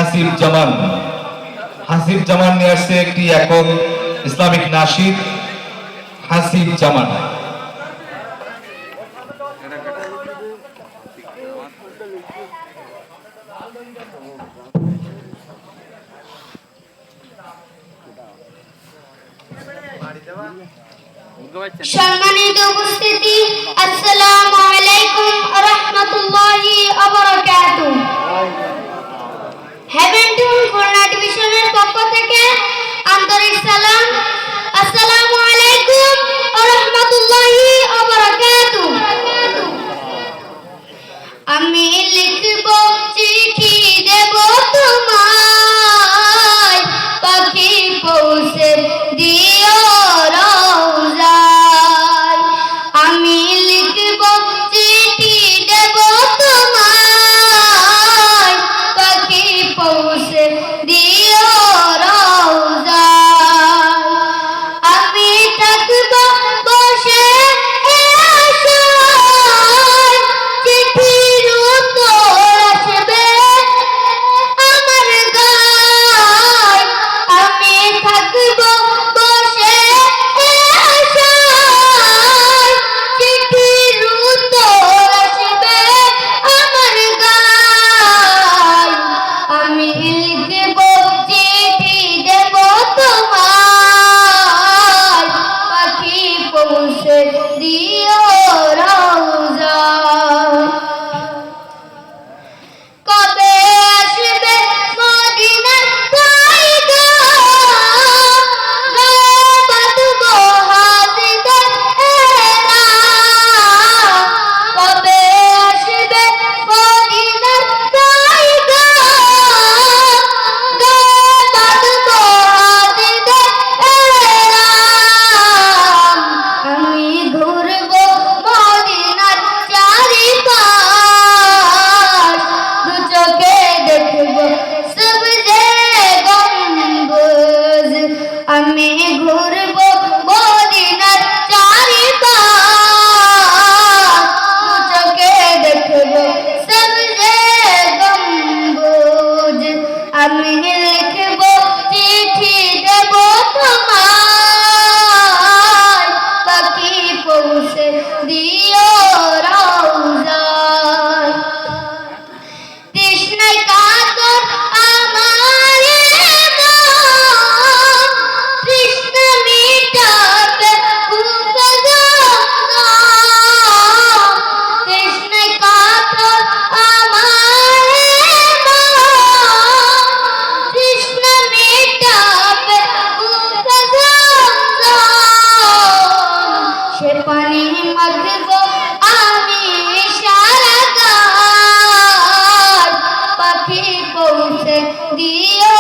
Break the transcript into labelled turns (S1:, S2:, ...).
S1: হাসিব জামান। হাসিব জামান নিয়ে আসছে একটি একক ইসলামিক নাশিদ, হাসিব জামান।
S2: সম্মানিত উপস্থিতি, আসসালামু আলাইকুম ওয়া রাহমাতুল্লাহি ওয়া বারাকাতুহু। হেভেন টুন খুলনা ডিভিশনের পক্ষ থেকে আন্তরিক সালাম। আসসালামু আলাইকুম ওয়া রাহমাতুল্লাহি ওয়া বারাকাতুহু। আমি লিখব চিঠি দেব তোমায়, পাখি পৌঁছে দিও রওজায়। আমি লিখব চিঠি দেব তোমায়, পাখি পৌঁছে দিও রওজায়। আমি থাকব বসে আশায়, চিঠির উত্তর আসবে আমার গায়। আমি থাকব বসে আশায়, চিঠির উত্তর আসবে আমার গায়। আমি লিখব চিঠি দেব তোমায়, পাখি পৌঁছে দিও রওজায়। কবে আসবে মদিনার পয়গা, বাঁধবো হাজিদের এরা। কবে আসবে মদিনার পয়গা, বাঁধবো হাজিদের এরা। আমি ঘুরবো মদিনার চারিপাশ, দু চোখে দেখবো সবজে গম্বুজ। আমি ঘুরবো মদিনার চারিপাশ, দু চোখে দেখবো সবজে গম্বুজ। আমি লিখবো চিঠি দেব তোমায়, পাখি পৌঁছে দিও রওজায়। তৃষ্ণায় কাতর আমার মন, তৃষ্ণা মিটাবে কূপে জমজম। তৃষ্ণায় কাতর আমার মন, তৃষ্ণা মিটাবে কূপে জমজম। সে পানি মাখবো আমি সারা গায়, পাখি পৌঁছে দিও